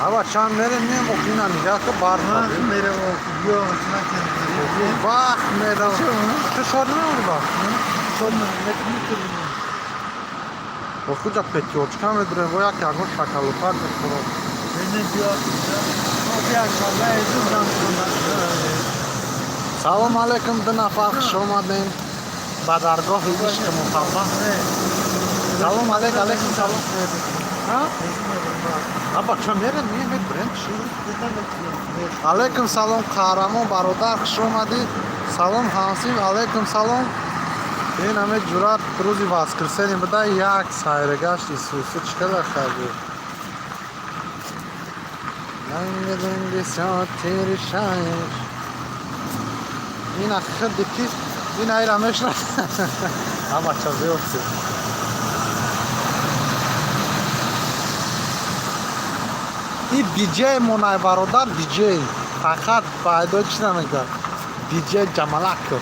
Ama çamların ne okuyana nigahı bar tabi. Bak merhaba. Şu sorun ne oldu bak? Okuca peki o çıkan ve duran boyak yakmış şakalı fark etmiyor. Salam aleyküm dina fark şomadın. Badargah ilişki mutabba. Salam aleyküm salam. Ha? Aba çamların niye mi branch? Aleyküm salam kahraman barodar şomadi. Salam Hasim aleyküm salam. این همه جورات روزی واسکرسنی بده یک سایره گشت ایسوسو چکل خواهی لنگ دنگی ساتیر شایر این اخیر دیکی این ایر همش نه اما چه بیفتی این دیجی منای برادر دیجی فقط فایده چی نمیده دیجی جمالک کرد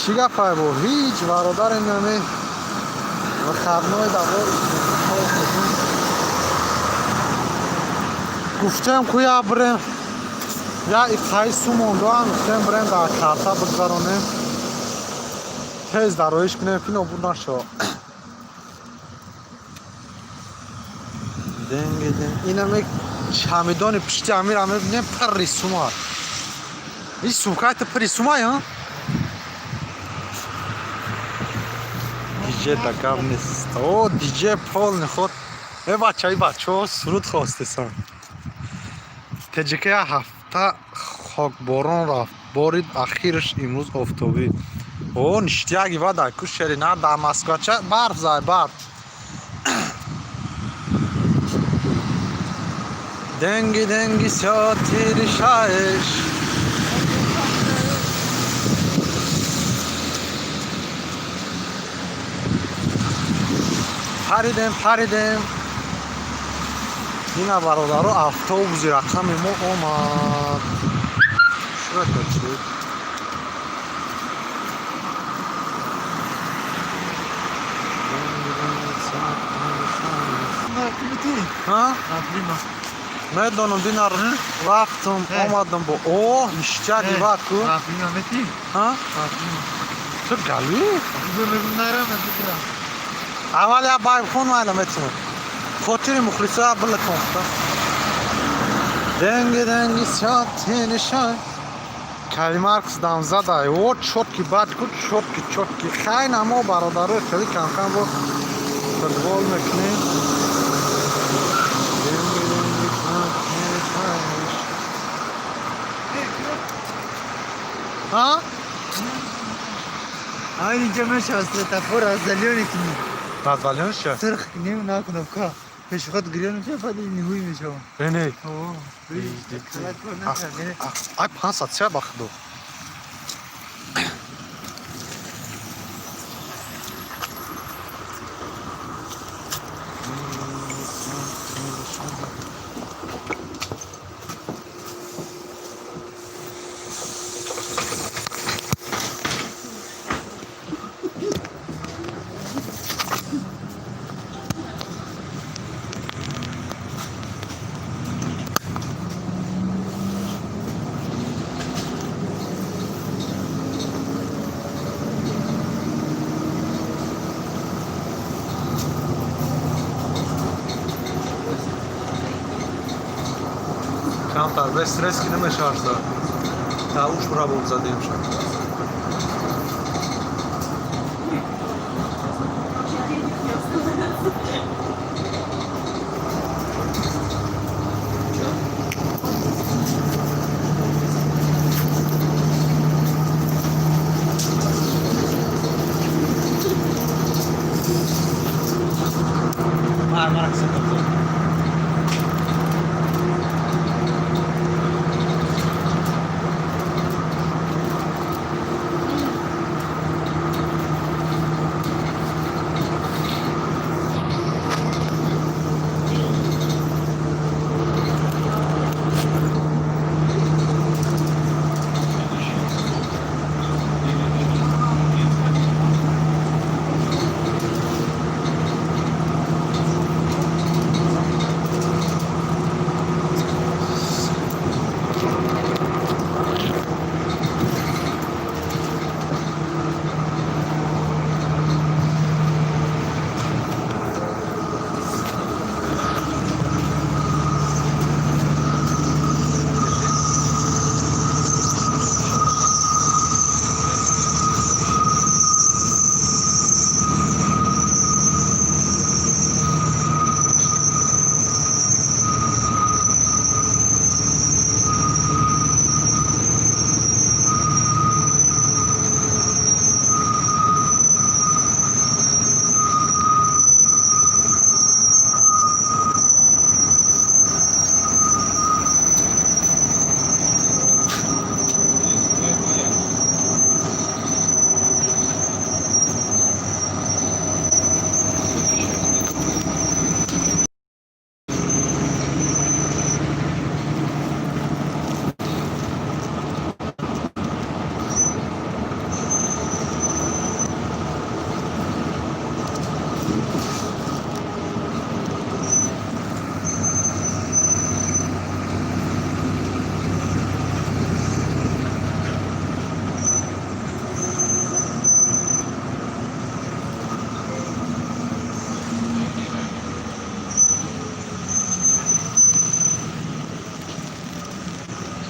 چیگه پای بو هیچ برادر نمی و خبنای دبار گفتم کویا بریم یا افتای سوموندو هم گفتم بریم در کارتا بگذارونیم تیز درویش کنیم پینو بود نشو دنگی دنگ این همه چمیدانی پشتی امیر بینیم پر ریسوما این سومکای تا پر ریسوما یا؟ دیجی دکم نیست او دیجی پول نخود ای بچه ها سرود خواسته سن تجیکه هفته خاک باران رفت بارید اخیرش امروز آفتابی او نشتیاگی و دایکو شری نه در مسکوچه برف زای برف دنگی ساتیر شایش پریدم این برادرو افطوبوزی رقم ما اومد شرط بچید ها؟ میدونم دینار رفتم اومدم با اوه نشتیاگی باکو ها؟ تو گلوی؟ اول یا باید خون مایلم اتنو خاطر مخلصه ها بله کنفتا دنگی ساتی نشان کلی مارکس دامزد های او چوتکی بد کن چوتکی خیلی نمو برادره خیلی کم با فوتبال میکنیم دنگی ساتی نشانش ها؟ اینجا میشه اصلا تفور از دلیونی کنیم نازوالیون چه؟ سرخ کنیم نکنم که پیش خود گریانم چه فاده نیهوی میشه بینی اوه ای 500 چه بخدو کمتر به استرس که نمیشه ارزده تا اوش برا بود زدیم شد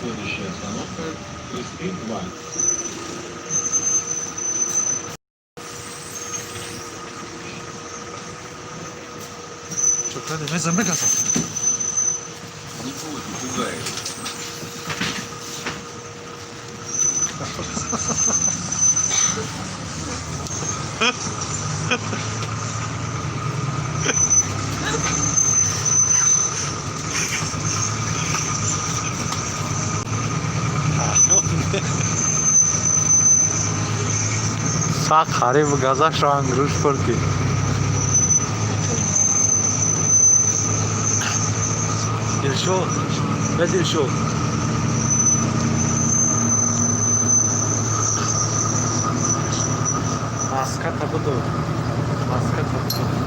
Следующая остановка Кристин-2. Çok hadi ne zaman kazan? Никого не пугает. Sağ kare bu gaza şu an gruş porque. Dilşot. Ve Dilşot. Maska tabudu. Maska tabudu.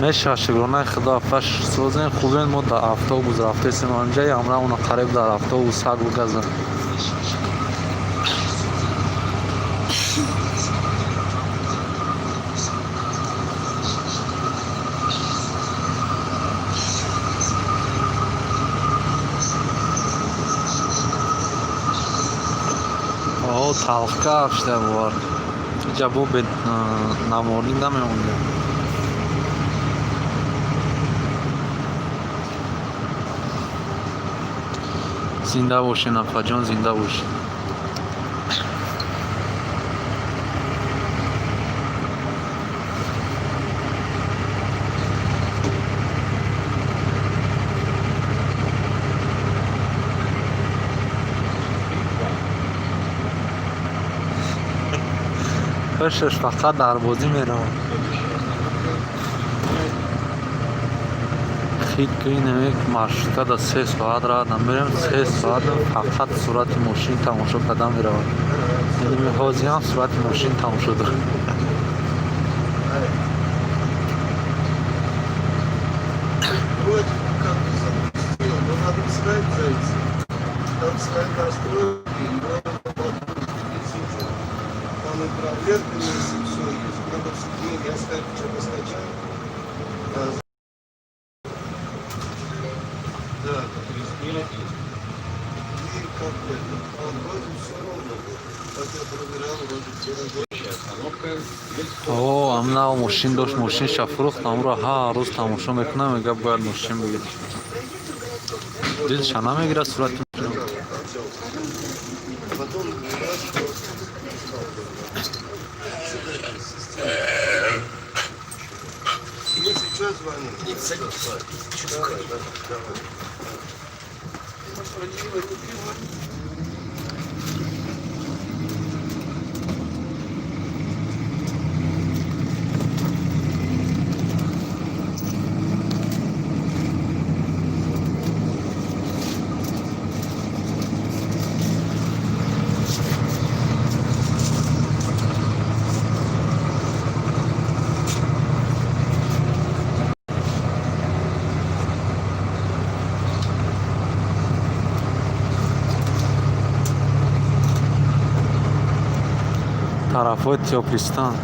نه شاشگرانه خدا فش سوزن خوبین ما در افتا رفته سیم آنجای امرا اونا قریب در افتا سر بگذن آه تلخکه افشته بار جبو به نمارین نمیمونده زنده باشین افا جان زنده باشین پشتش فقط در بازی میرون خیلی که نمیک مشتا دا 3 ساعت را نمیرم 3 ساعت فقط صورت ماشین تماشا کردن میرون یعنی حاضی هم صورت ماشین تماشا دارم Вроде как запустил, но надо сказать зайти. Там сказать настройки, и надо там и проверка есть, и все есть. Надо все я сказать, что-то скачал. Да, и как это, вроде все ровно было. Как я проверял, вроде все Остановка Кристин. اوه امنا ماشین داشت ماشین شفروخت امرو ها روز تماشا میکنم میگه باید ماشین بگیر دلش نمیگیره صورت ماشین Потом мы сейчас звоним. Давай, давай. طرفای تیاپیستان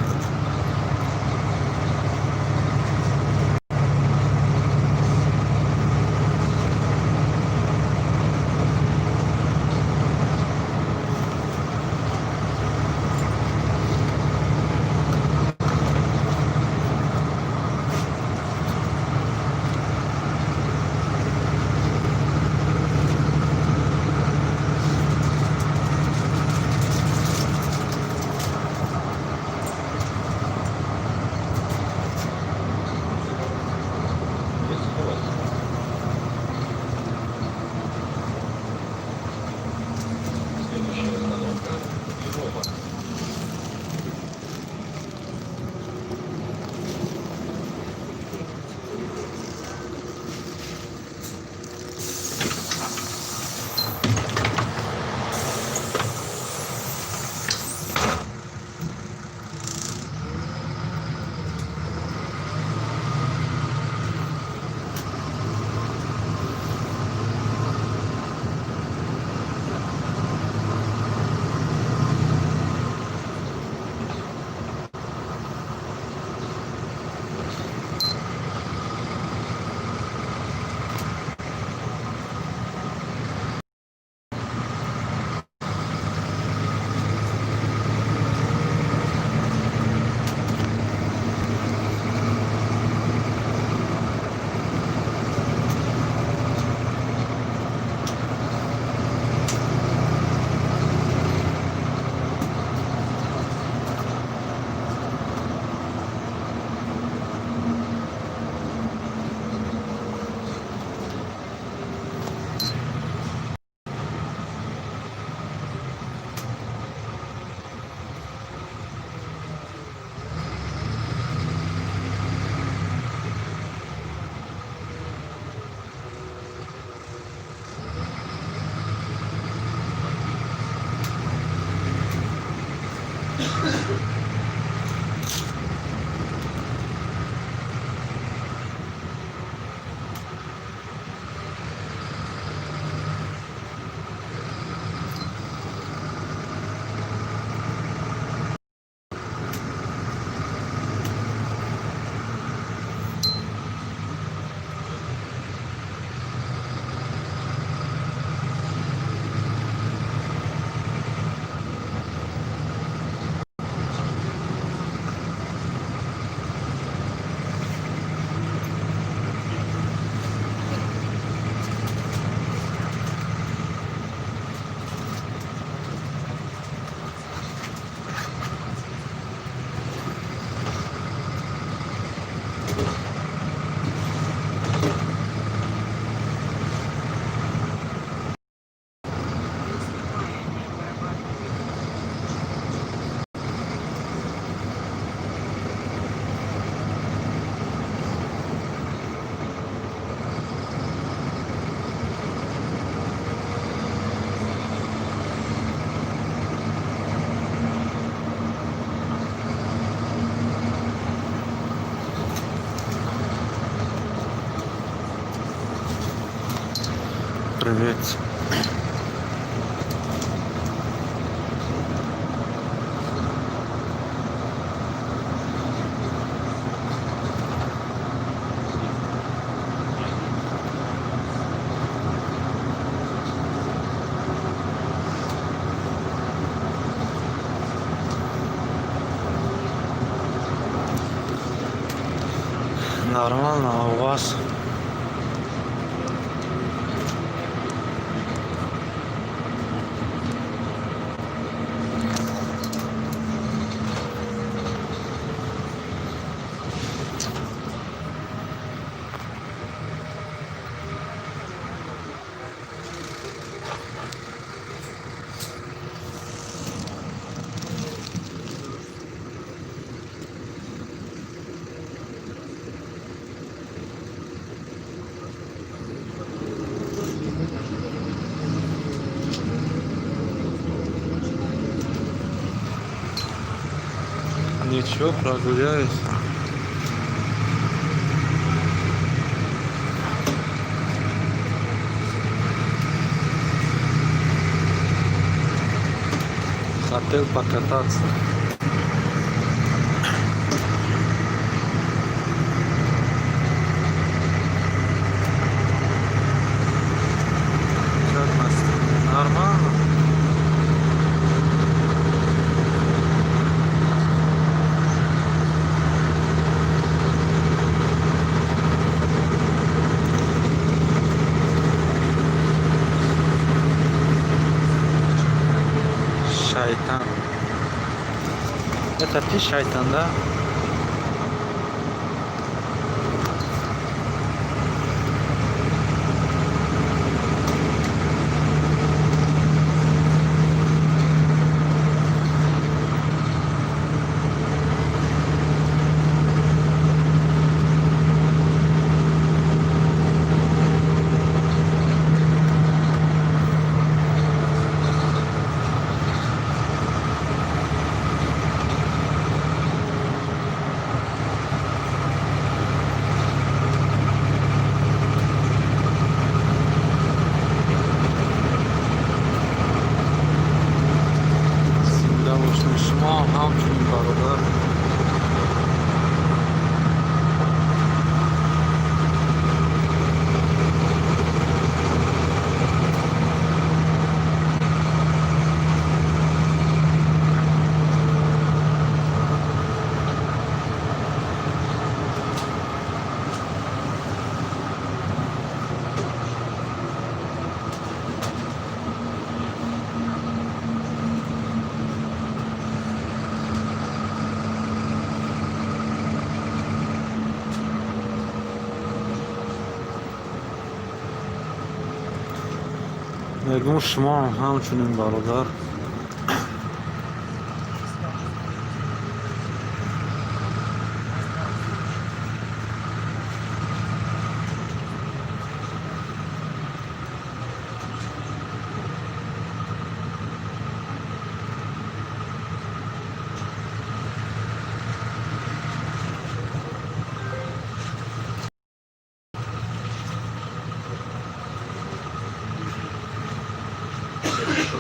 привет. Нормально, а у вас? Ничего, прогуляюсь. Хотел покататься. Как настроение? Нормально. Шайтан. Это ты шайтан, да? شما همچنین برادر میگم شما همچنین برادر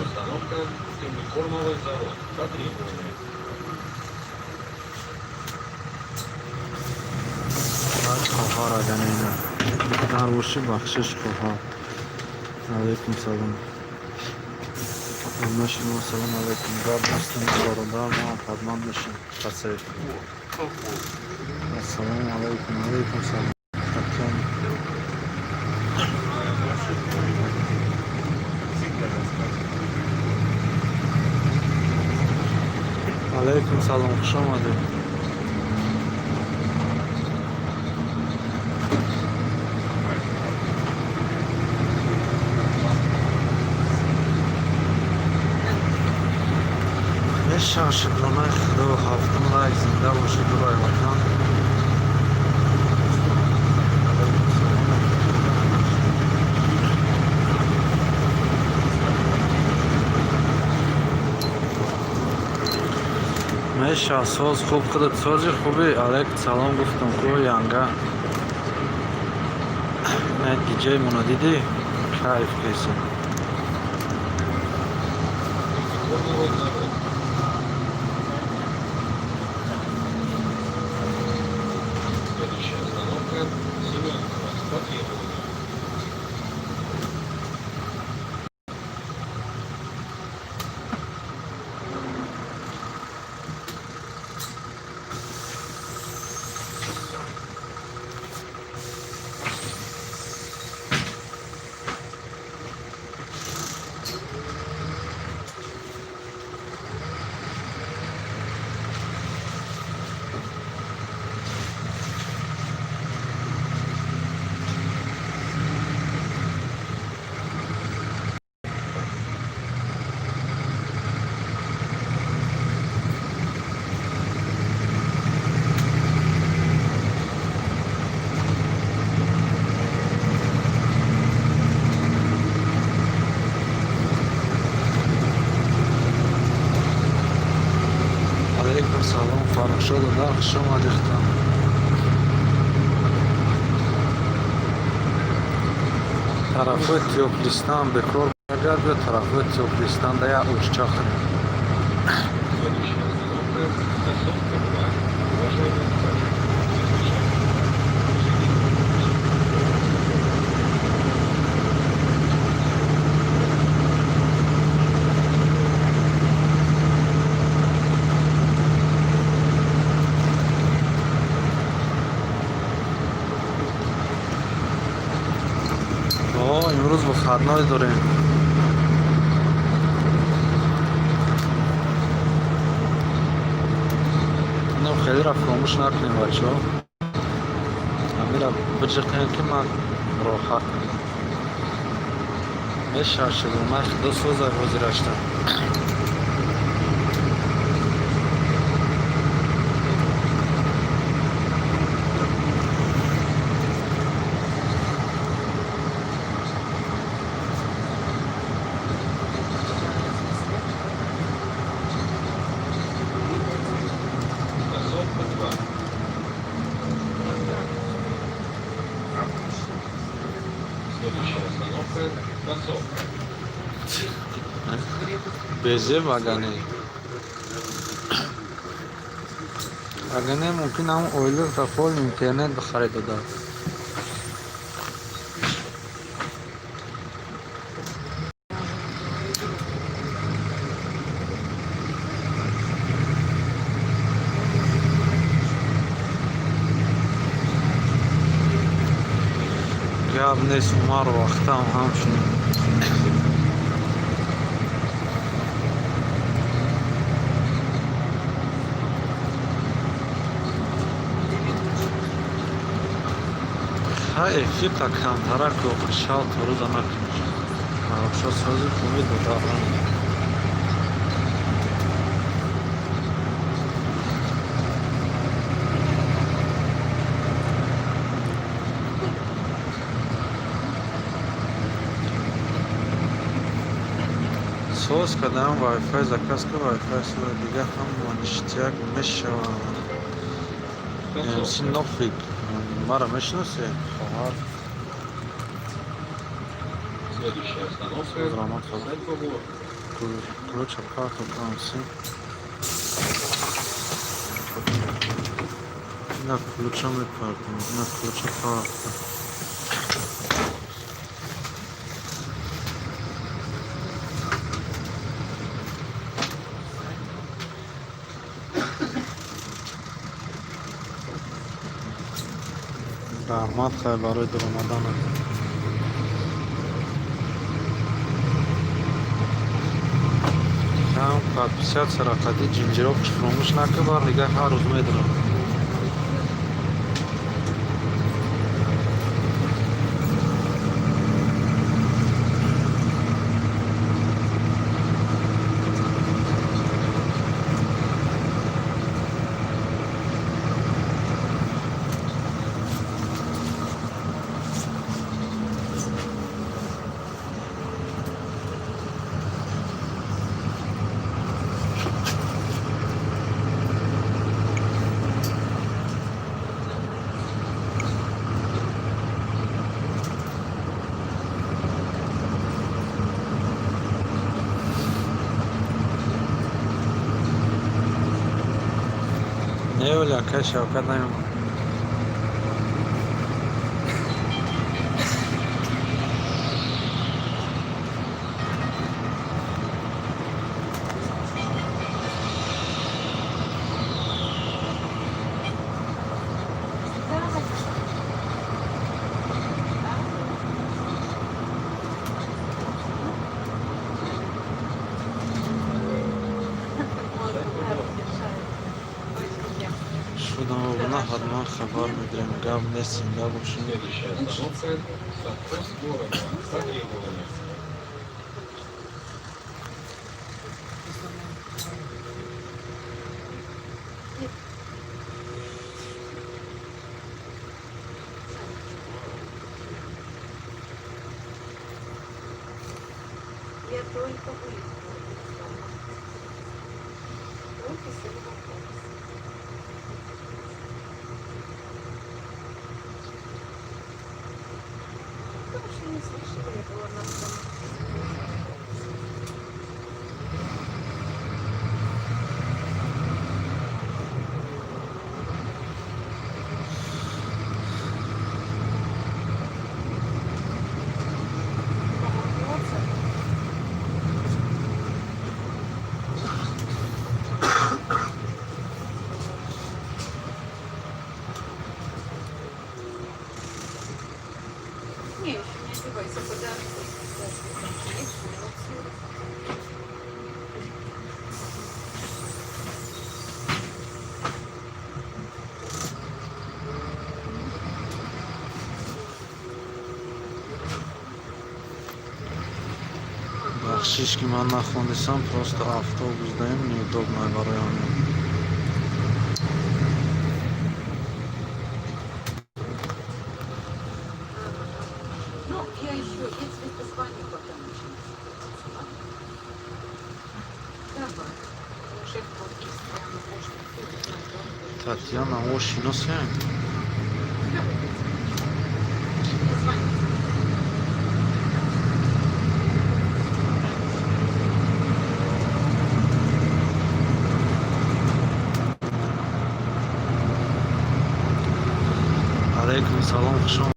Остановка Кормовый завод. По требованию. خواهر آدمینا در وشی بخشش خواهر علیکم سلام نشیم سلام علیکم رب هستم برادر ما فرمان نشیم قصه السلام علیکم علیکم سلام حتم علیکم سلام خوش آمدید شکرانه خدا و هفتم رای زنده باشی برای وطن میشه ساز خوب خودت سازی خوبی علیکم سلام گفتم که ینگه نه دیجی منو دیدی Кайф киса. Кормовой завод. Следующая остановка Семенова. По требованию. علیکم سلام فرخشاد و در شما ریختم طرف تیوپلیستان به کار برگرد به طرف تیوپلیستان ده یا اوشچا خریم Следующая остановка Косовка 2. Уважаемые пассажиры. امروز با خرنای داریم اینو خیلی را فراموش نکنیم بچه ها همین را بجرقیم که من راحت میشه شد و من 2 سوز روزی رشتم Косовка 2. Следующая остановка Косовка. بیزه وگنه وگنه ممکن همون اویلر تا فول اینترنت بخرید و دار گاب نیست ما رو وقتا همشون افی تا کمتره که خوشحال تو روز نکنش خوشحال سازی کنید و دارم سوز کدام وای فای زکاس که وای فای سوز دیگه هم اشتیاق میشه و Косовка. سینوفیک مرا میشناسه خواهر Следующая остановка Драма тоже. Сальпогор. ключ от карты танцы на включенной карты на ключ от карты رحمت خیلی برای در اومدن هم قد 50 سرقتی جنجیروفش فراموش نکرد دیگه هر روز میدونم Ne öyle kaç o kadar mı? Şuradan buna harman haber müdürüm. Gab nesin gab şunu. Следующая остановка – совхоз города. Востребованы. Я только выехала. Офис или в офис? Потому что не слышала, я была на том. Не, еще не одевайся, подожди. Есть минут 40. Бахшишки man находится просто автобус даем неудобно в районе. Ну, я еще, если позвоню потом еще. Давай. Шеф подпись прямо можно. Tatyana очень носим. Позвони. Алейкум салам хушом.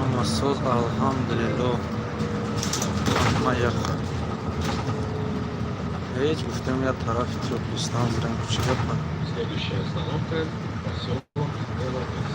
Ama söz elhamdülillah ama yakın. Hiç guftem ya taraf Türkistan bilen küçük yapma. Следующая остановка – поселок Белорус.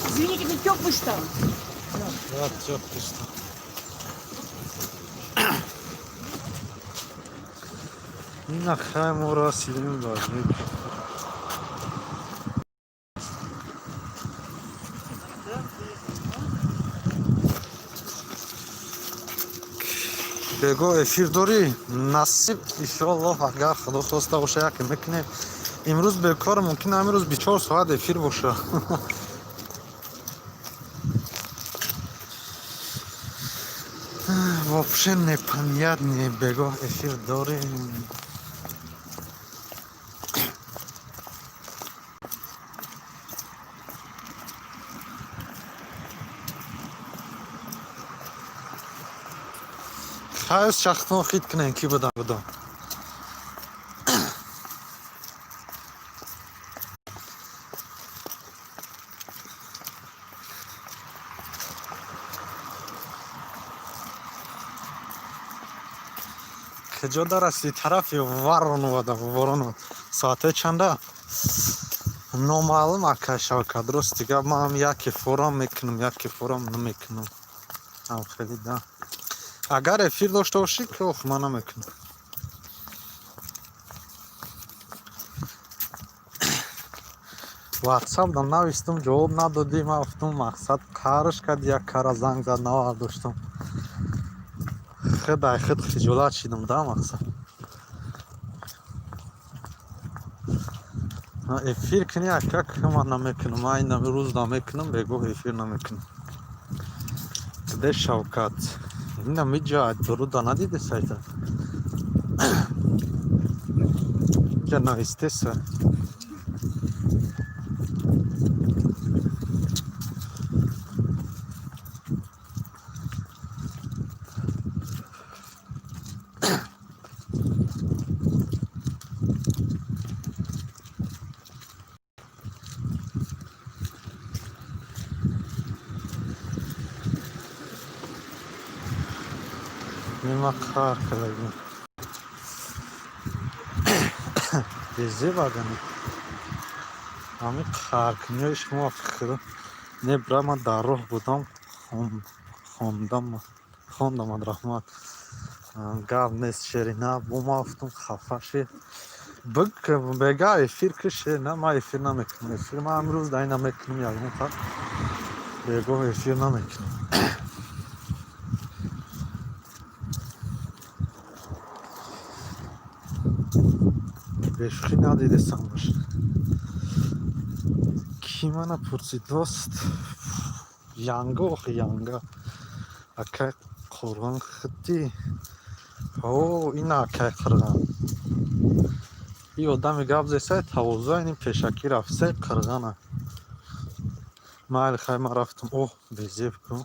Извините, вы теплый стал? Да, теплый стал. На хайм урасилим должны. بگو افیر داری نصیب ایشالله اگر خدا خواسته باشه یکی میکنه امروز بکار ممکنه امروز 24 ساعت افیر باشه вообще непонятно бего ефір дاریم хайс шахтон хит کنن کی بدن بدن کجا درستی طرفی ورانو ساعته چنده نامعلوم اکا شوکه درست دیگه ما هم یکی فورم میکنم یکی فورم نمیکنم هم خیلی ده اگر افیر داشته باشی که اوخ من نمیکنم واتساپ دا نوشتم جواب ندادی من گفتم مقصد کارش کرد یک کار زنگ زد نورداشتم خدای خود خجالت شدم ده مقصد افیر کنی اکا که من نمیکنم من این روز نمیکنم بگو افیر نمیکنم ده شوکت این نمیجاید درود دا ندیده سایتا که نویسته سر نما کار کردیم بیزی بادنی همی کار کنیش ما فکر نه برای من در راه بودم خوندم رحمت گاو نیست شیری نه بوم افتم خفاشی بگا افیر کشه نه ما افیر نمیکنم افیر ما امروز دایی نمیکنم یک نفر بگو افیر نمیکنم بشخی ندیده سامش کی منو پرسید دوست یانگا اکه قرآن خطی او این اکه قرآن این آدم گفت زیسته توازه این پیشکی رفته قرآنه مایل خیلی ما رفتم اوه بیزی بکن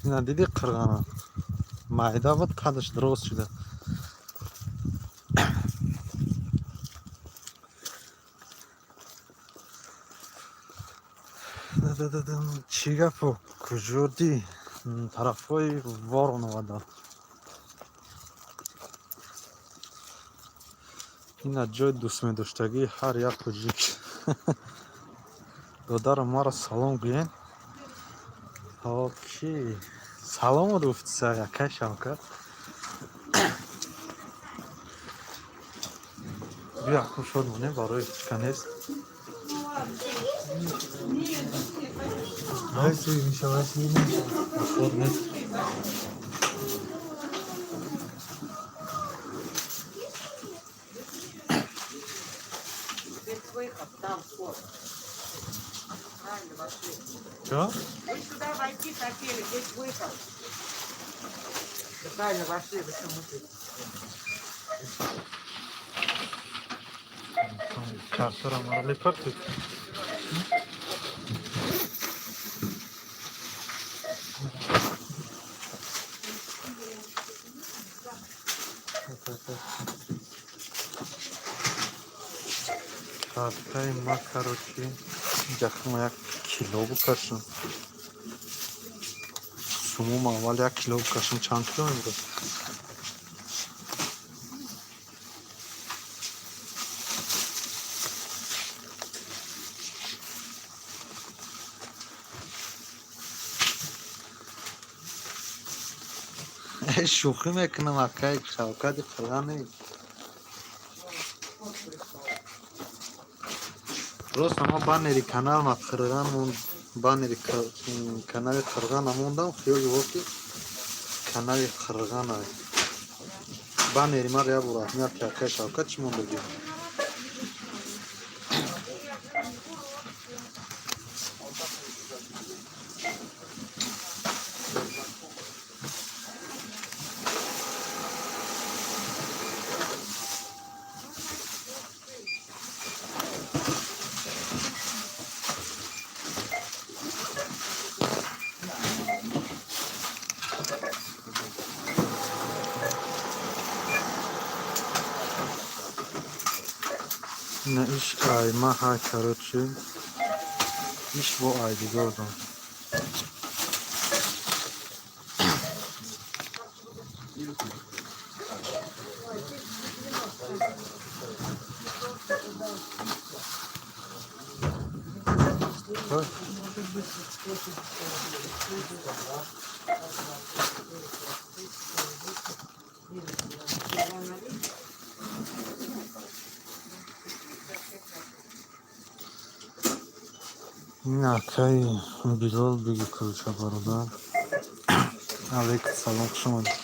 اینا دیدی قرآنه معده بود قدش درست شده چی گفت کجا دی طرفای وارون ودا این جای دوست می‌داشتگی هر یک کجیک دادر ما را سلام گوین اوکی سلام گفت سر یکه شوکت بیا خوش شد مونه برای چکنیست Найс еще раз не خود نیست Выход, там вход. Правильно вошли. چه؟ Вы сюда войти хотели, здесь выход. Вы правильно вошли, вы что мутите? کارتر ما را لیپر کن کارتای ما کاروچی جخم یک کیلو بکشم سموم اول یک کیلو بکشم چند کیلو امروز شوخی میکنم اکای شوکت قرآن نیست Просто ما баннери канал надхырганмон баннери канали қырған амондам хиёли воки канали қырғанай баннери мар я бур аҳамият кака шавкат чӣ мондагӣ на иш ай маҳа короче иш бо айдигор дом ин акаи билол биги кулча бародар алейкум салом хуш омадед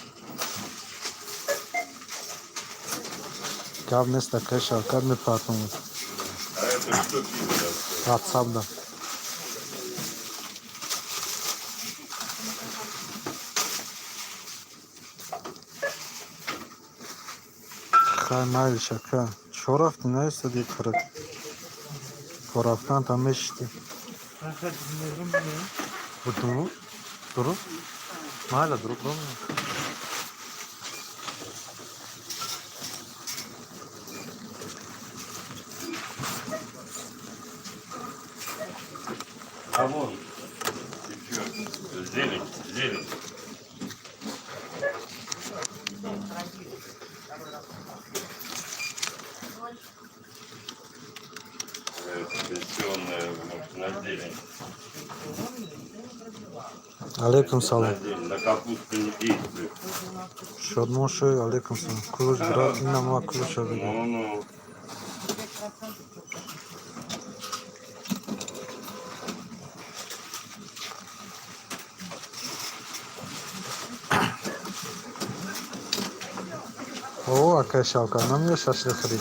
гап нест акаи шавкат мепартомад А это что пишет? ватсапда хай майли шака чо рафтӣ наистоди қират бо рафтанатам мешитӣ дуруд дуруд майла дуруд ромна А вон, еще зелень, зелень. Пенсионная, может, на зелень. алейкум салом На зелень, на капусту не действует. шодмоши алейкум салом кулуч брат инама кулуча биги Ну, о акай шавкат намия шашлик хӯред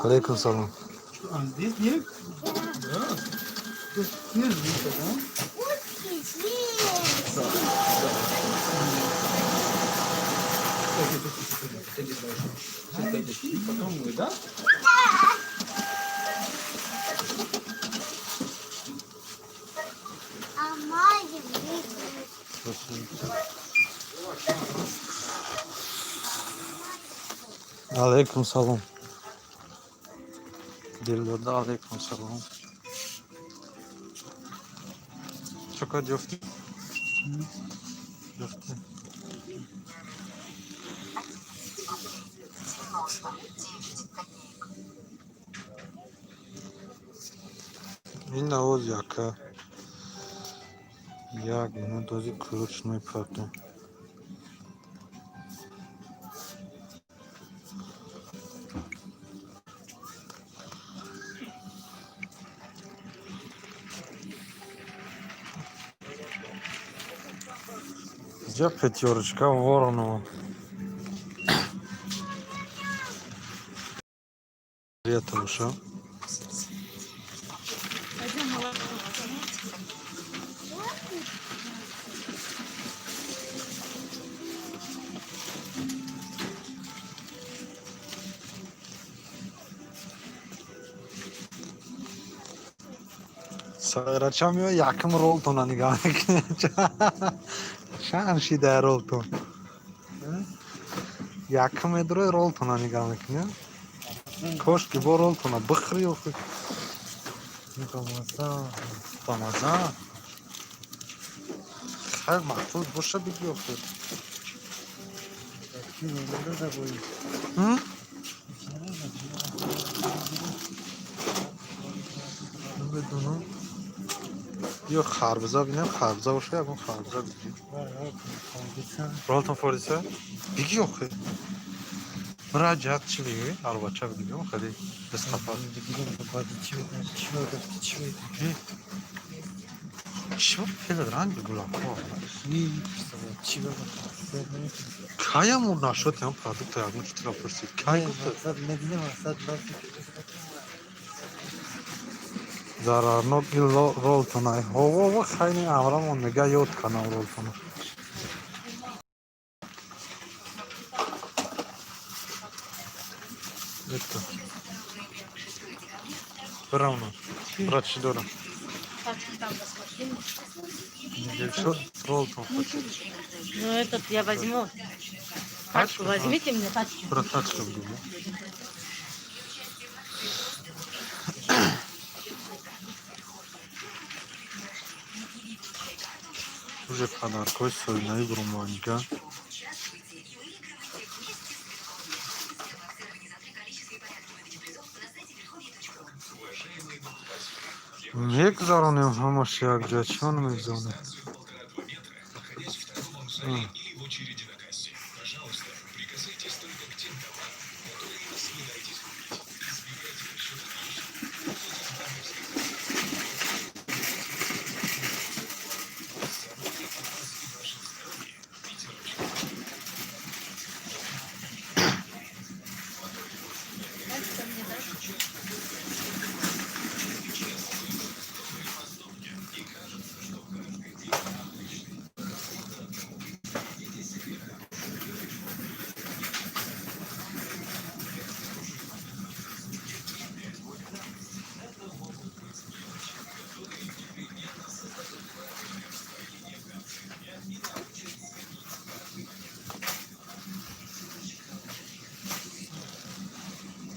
алейкум салом алейкум салом дилдода алейкум салом чока ҷуфти ҷуфти ин навоз яка Jak no dozi kruczny pato. Gdzie pięcioreczka Воронова? Ретуша. Sayraçam ya yakın Rolton'a nigah. Şan şide Rolton. Yakın medro Rolton'a nigah ne? Koş ki bu Rolton'a bıkır yok. Ramazan. Her mahfuz boşa biliyor. Hı? بدونم یا خربزا بینم خربزا باشه یا خربزا بگیریم رالتون فوریسه بگی آخه مراجعت چی بگی؟ البته بگیم خیلی بسخفت چی بود پیدا رنگ بگولم کایم اون نشد هم پرادکت یاگون چی را پرسید کایم зарарнок ролтонай ҳово хайни амрамон мега ёд канам ролтона это бравно брат чӣ дорам что ролтон хочет Ну этот я возьму. Пачку возьмите мне пачку. брат тачка буду уже подаркой сойной бруманика мегзаронем ҳамаш якҷа чон мегзонем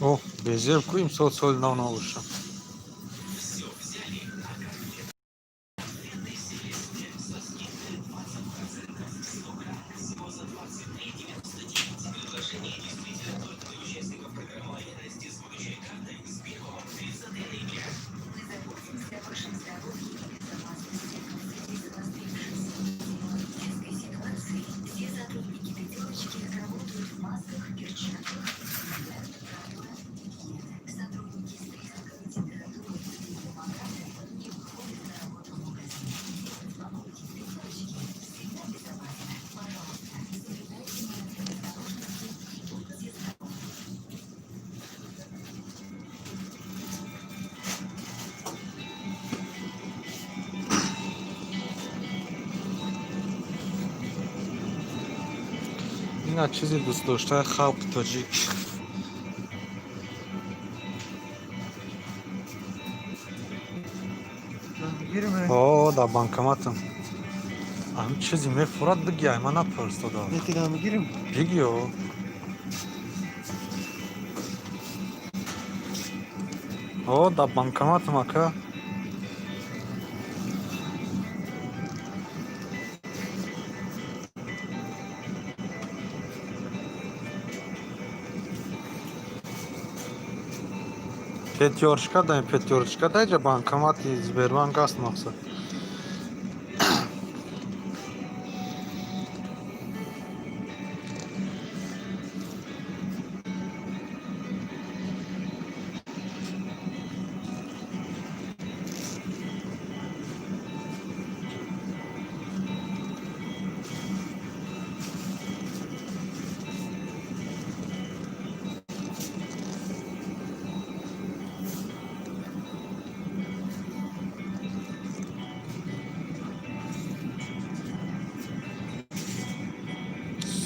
о безелку им соцол навнауша اینا چیزی دوست داشته خلق تاجیک о да банкоматом ам чизи мефурад биги ай ман напарстода бигиё о да банкоматом ака пятерочка дай же банкомат и Сбербанк аст мақсад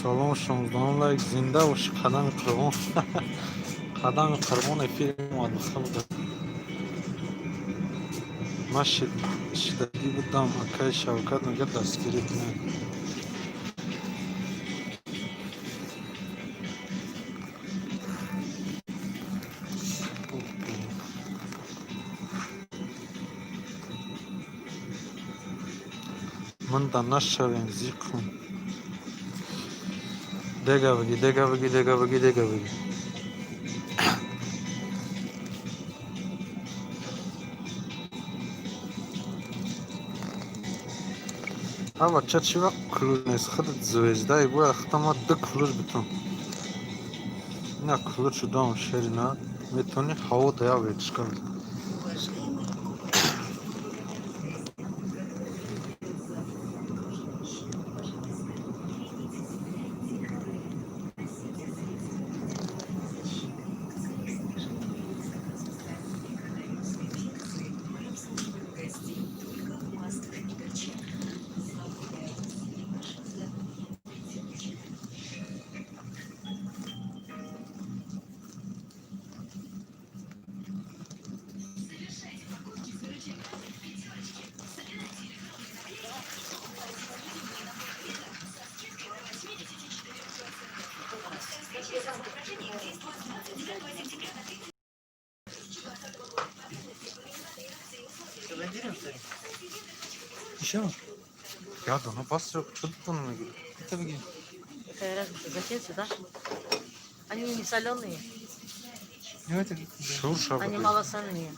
Салом шумдан лайк зинда ва қадами қурбон. Қадами қурбон эфир муаддихалда. Ман шиддатӣ будам, акаи Шавкат мега дастгирӣ кунад. Манда нашавем зикун. Дега баги. Ава чачи вақт клуж нест, худат звездаи бо ахтама 2 клуж битун. Ина клуж дам шерина, метони ҳаво дая ветишкал. Я да, ну пострел, что ты там говоришь? Это беги. Какая разница? Зачем сюда? Они не соленые, Шурша они беги. малосольные.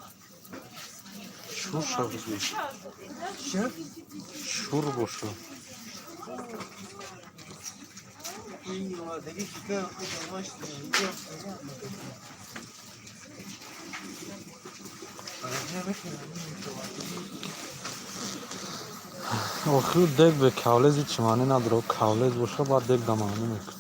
Шурша беги. Шурбуша. Охир дег бе кавлези чимани надро, кавлез боша ба дег дамани мекун.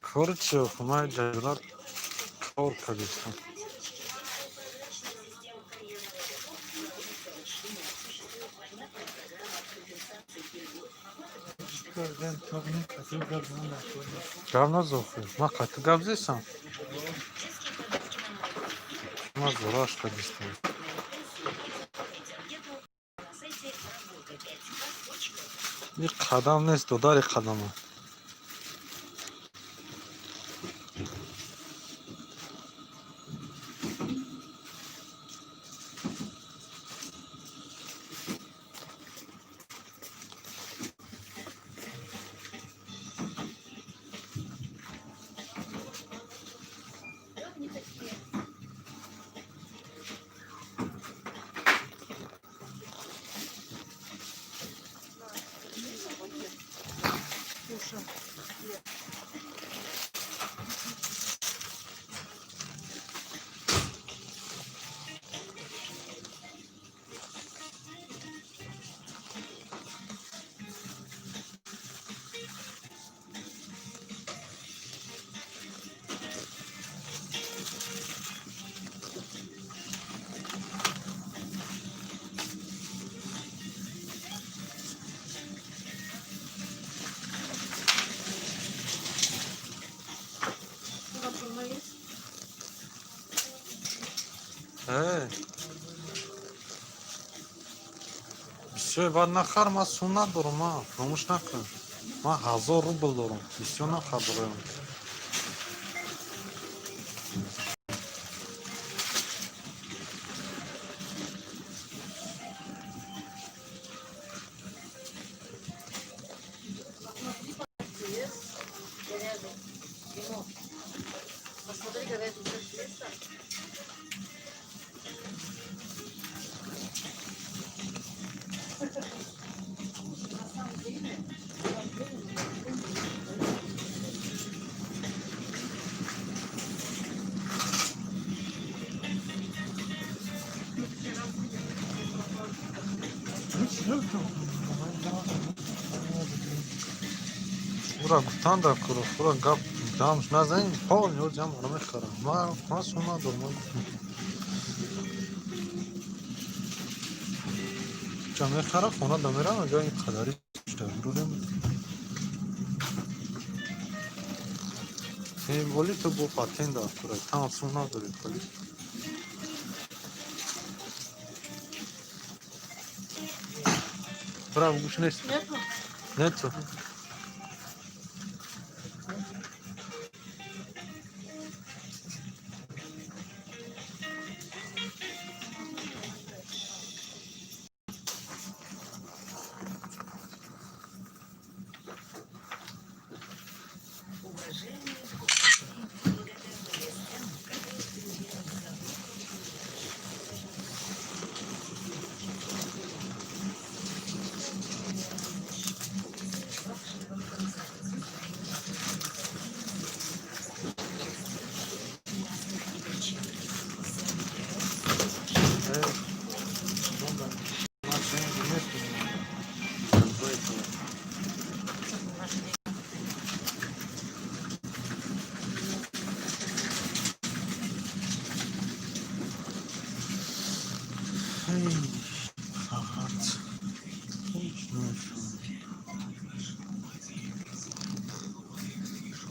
Короче, хумай джайлар кор кадистан. Gavna zofri. Ma qatı gavzesan. Ma zorash kadistan. Bir qadam nest, dodari qadama. Все, ба нахар ма сунна дорам, ма фромӯш накун. Ма 1000 рубл дорам. Бисёр нахар дорам. Посмотри, какая тут красота. Ура гуфтан дар кӯрохӯра гап ҷамъш назанем, пол ё ҷамъро мехарам. Ман сума дорман. Ча мехара хона дамерам, ҷо ин қадари штабрудем. Вали то бо патент дар кӯра, там сум надори вали. Браво, гуш нест. Нету? Нету.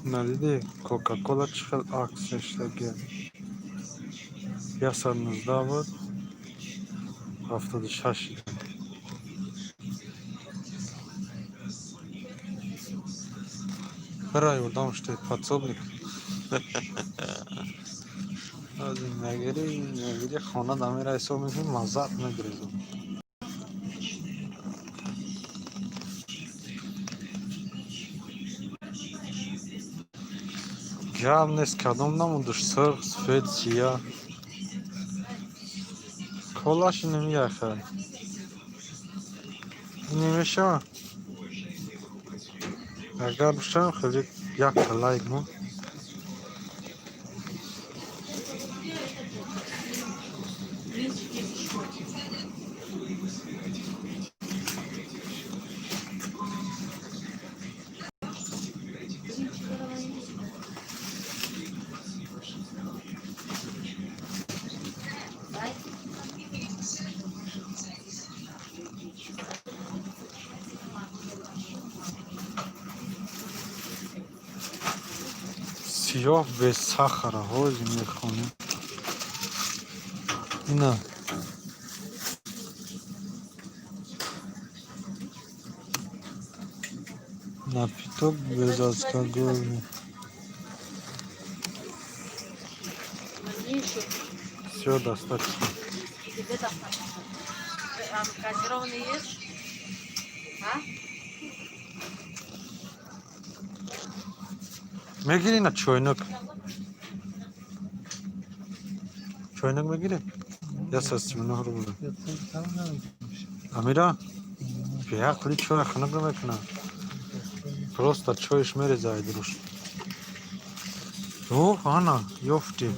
Надиди кока-кола чӣ хел аксияш таги 119 буд 76 идан. Бира ёрдам штед подсобник. Азин нагири хона дамира ҳисоб мекунӣ маззат мегирезам. Гап нест кадом намундаш сирх, сфед, сия. Колаши немияхад. Немешава. Агар бишам хеле як лайк мо. Сиёҳ без сахара ҳозим мехонем. Ина напиток без алкогольный. Мне еще. Всё достаточно. Тебе достаточно. А газированный есть? А? Мегири на чойнок. Чойнок мегири? Я со стимногру буду. Амира? Пиякли чой ханак намекна. Просто чойш мерезает друж. О, Ана, ёфти.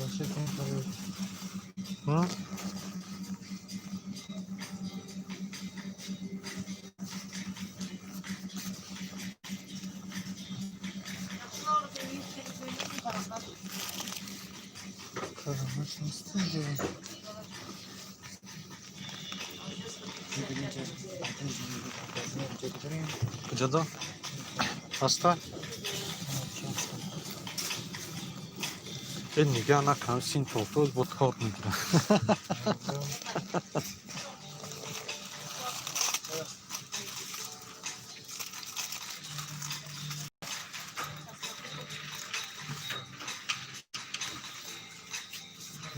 Куҷадо? Ҳаста? Ин нигоҳ накам, син толтоз бод кор мегирам.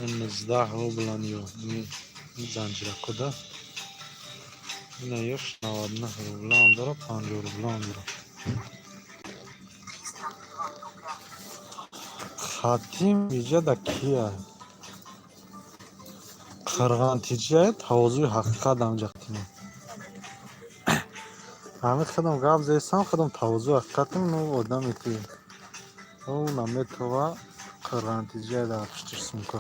Ин 19 рублан ё занҷиракуда. Ина ёш 99 рублан дора, 50 рублан дора. Хатим иҷада кия? Қирғантиҷа тавозуи ҳақиқат амҷақтима. Ҳамин хадам гап зестам, хадам тавозуи ҳақиқатим, ну одаме ки наметова қирғантиҷа да пиштир сумка.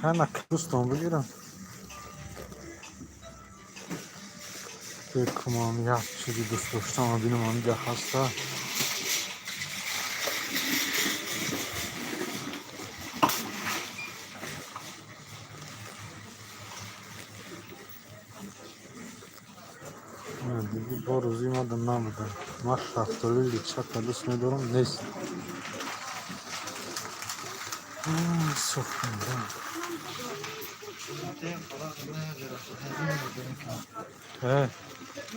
Ҳана кӯстон бигирам. بکنم یک چیزی دوست داشتم ببینم اینجا هسته. نه دیگه با روزی مادم نبودم. من شفتالی لیچک دوست میدارم نیست. سخنده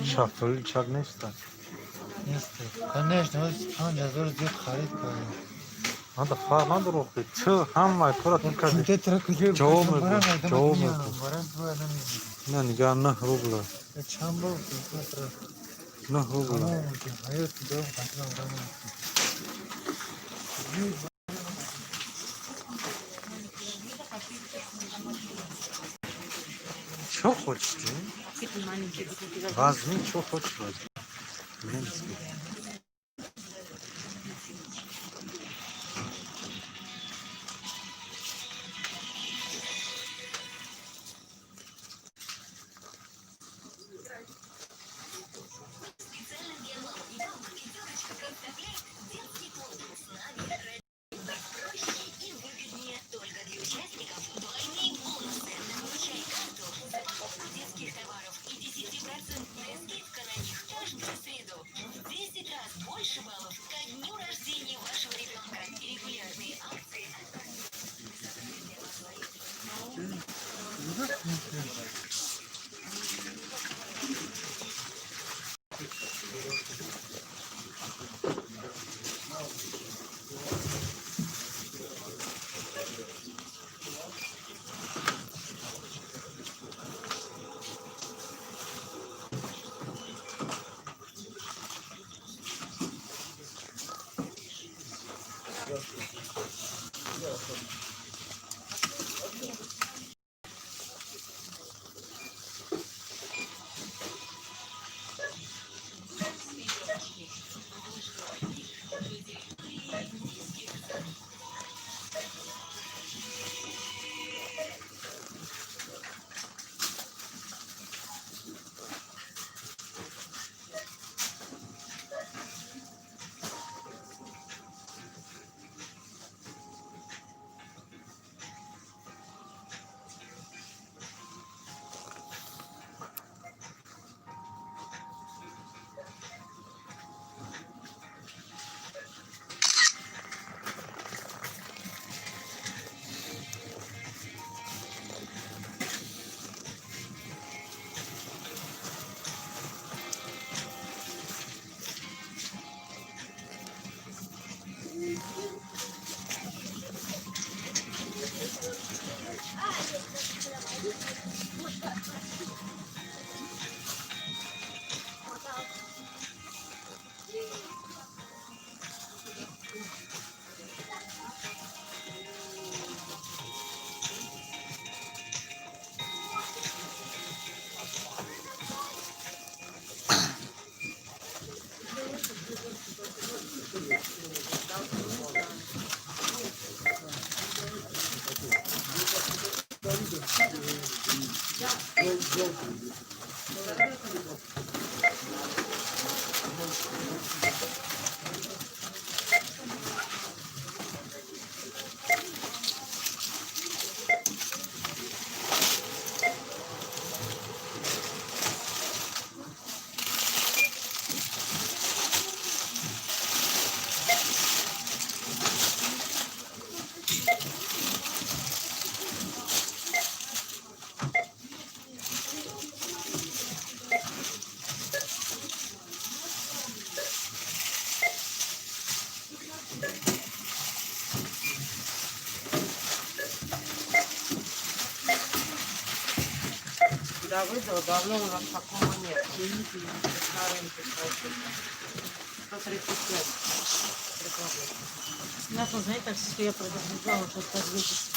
شفتالی لیچک نیست. Конечно, он жазор зиёд харид кардем. надо фар надо تو همه کارا تو کردی. Те тракуҷо جواب می‌ده. جواب می‌ده. барам бо адам نه نگاه 9 روبله. чанд бор матра 9 روبله. ҳаёт дом қатра барам Что хочешь ты? Какие-то маленькие бутылки. Возьми, что хочешь возьми. Давыдова давно у нас такого нет. На рынке 135. Я, знаете, что я предупреждала, что это 200.